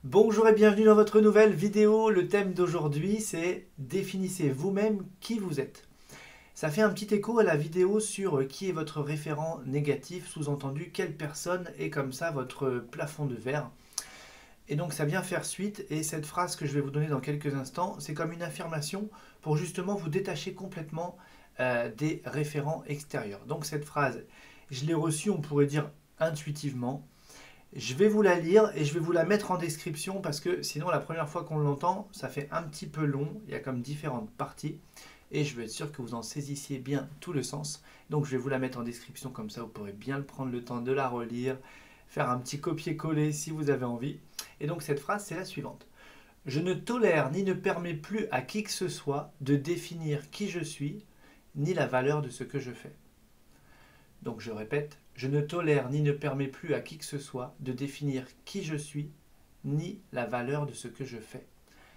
Bonjour et bienvenue dans votre nouvelle vidéo. Le thème d'aujourd'hui, c'est définissez vous-même qui vous êtes. Ça fait un petit écho à la vidéo sur qui est votre référent négatif, sous-entendu quelle personne est comme ça votre plafond de verre. Et donc ça vient faire suite, et cette phrase que je vais vous donner dans quelques instants, c'est comme une affirmation pour justement vous détacher complètement des référents extérieurs. Donc cette phrase, je l'ai reçue, on pourrait dire intuitivement. Je vais vous la lire et je vais vous la mettre en description parce que sinon la première fois qu'on l'entend, ça fait un petit peu long, il y a comme différentes parties et je veux être sûr que vous en saisissiez bien tout le sens. Donc je vais vous la mettre en description comme ça vous pourrez bien prendre le temps de la relire, faire un petit copier-coller si vous avez envie. Et donc cette phrase c'est la suivante. Je ne tolère ni ne permets plus à qui que ce soit de définir qui je suis ni la valeur de ce que je fais. Donc je répète, je ne tolère ni ne permets plus à qui que ce soit de définir qui je suis, ni la valeur de ce que je fais.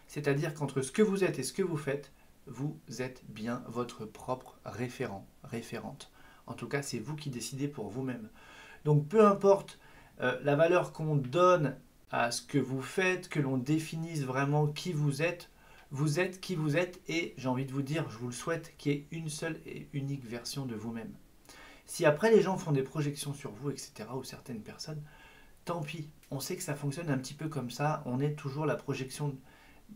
C'est-à-dire qu'entre ce que vous êtes et ce que vous faites, vous êtes bien votre propre référent, référente. En tout cas, c'est vous qui décidez pour vous-même. Donc peu importe la valeur qu'on donne à ce que vous faites, que l'on définisse vraiment qui vous êtes qui vous êtes et j'ai envie de vous dire, je vous le souhaite, qu'il y ait une seule et unique version de vous-même. Si après les gens font des projections sur vous, etc., ou certaines personnes, tant pis. On sait que ça fonctionne un petit peu comme ça. On est toujours la projection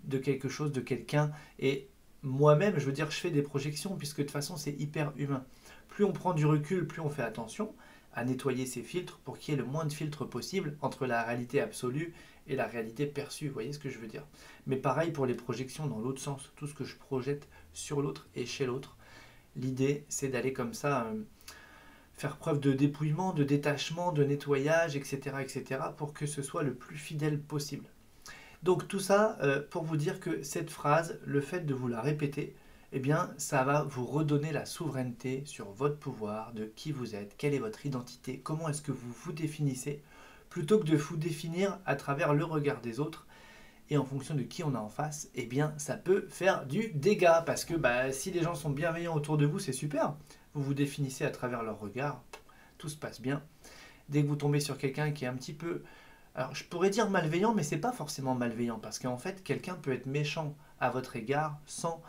de quelque chose, de quelqu'un. Et moi-même, je veux dire, je fais des projections, puisque de toute façon, c'est hyper humain. Plus on prend du recul, plus on fait attention à nettoyer ses filtres pour qu'il y ait le moins de filtres possible entre la réalité absolue et la réalité perçue. Vous voyez ce que je veux dire? Mais pareil pour les projections dans l'autre sens. Tout ce que je projette sur l'autre et chez l'autre. L'idée, c'est d'aller comme ça faire preuve de dépouillement, de détachement, de nettoyage, etc., etc., pour que ce soit le plus fidèle possible. Donc tout ça pour vous dire que cette phrase, le fait de vous la répéter, eh bien ça va vous redonner la souveraineté sur votre pouvoir, de qui vous êtes, quelle est votre identité, comment est-ce que vous vous définissez, plutôt que de vous définir à travers le regard des autres. Et en fonction de qui on a en face, eh bien ça peut faire du dégât, parce que si les gens sont bienveillants autour de vous, c'est super. Vous vous définissez à travers leur regard, tout se passe bien. Dès que vous tombez sur quelqu'un qui est un petit peu, alors je pourrais dire malveillant, mais c'est pas forcément malveillant, parce qu'en fait quelqu'un peut être méchant à votre égard sans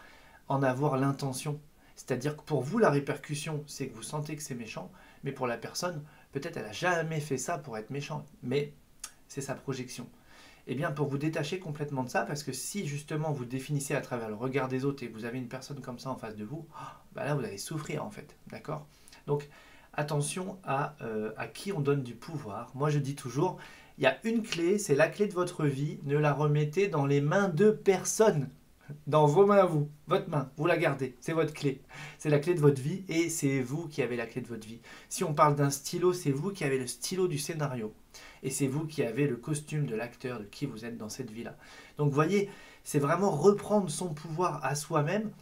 en avoir l'intention. C'est-à-dire que pour vous la répercussion, c'est que vous sentez que c'est méchant, mais pour la personne, peut-être elle a jamais fait ça pour être méchante, mais c'est sa projection. Eh bien, pour vous détacher complètement de ça, parce que si justement vous définissez à travers le regard des autres et que vous avez une personne comme ça en face de vous, là vous allez souffrir en fait, d'accord? Donc attention à qui on donne du pouvoir. Moi je dis toujours, il y a une clé, c'est la clé de votre vie, ne la remettez dans les mains de personne. Dans vos mains à vous, votre main, vous la gardez, c'est votre clé. C'est la clé de votre vie et c'est vous qui avez la clé de votre vie. Si on parle d'un stylo, c'est vous qui avez le stylo du scénario. Et c'est vous qui avez le costume de l'acteur de qui vous êtes dans cette vie-là. Donc vous voyez, c'est vraiment reprendre son pouvoir à soi-même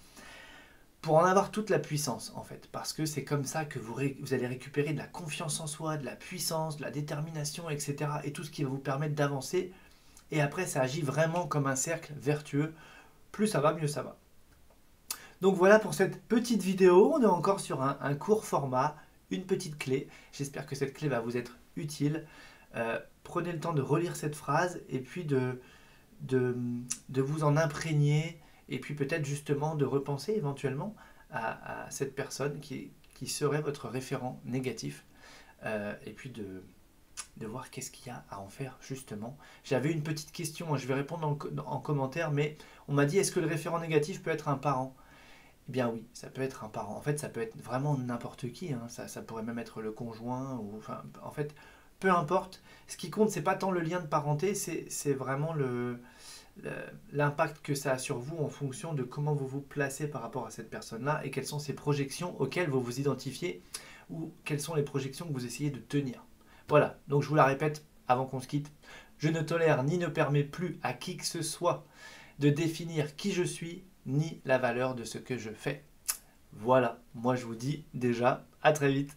pour en avoir toute la puissance en fait. Parce que c'est comme ça que vous allez récupérer de la confiance en soi, de la puissance, de la détermination, etc. Et tout ce qui va vous permettre d'avancer. Et après, ça agit vraiment comme un cercle vertueux. Plus ça va, mieux ça va. Donc voilà pour cette petite vidéo. On est encore sur un court format, une petite clé. J'espère que cette clé va vous être utile. Prenez le temps de relire cette phrase et puis de vous en imprégner et puis peut-être justement de repenser éventuellement à cette personne qui serait votre référent négatif et puis de voir qu'est-ce qu'il y a à en faire justement. J'avais une petite question, je vais répondre en commentaire, mais on m'a dit est-ce que le référent négatif peut être un parent? Eh bien oui, ça peut être un parent. En fait, ça peut être vraiment n'importe qui. Hein. Ça pourrait même être le conjoint. Ou, enfin, en fait, peu importe. Ce qui compte, c'est pas tant le lien de parenté, c'est vraiment l'impact que ça a sur vous en fonction de comment vous vous placez par rapport à cette personne-là et quelles sont ces projections auxquelles vous vous identifiez ou quelles sont les projections que vous essayez de tenir. Voilà, donc je vous la répète avant qu'on se quitte. Je ne tolère ni ne permets plus à qui que ce soit de définir qui je suis ni la valeur de ce que je fais. Voilà, moi je vous dis déjà à très vite.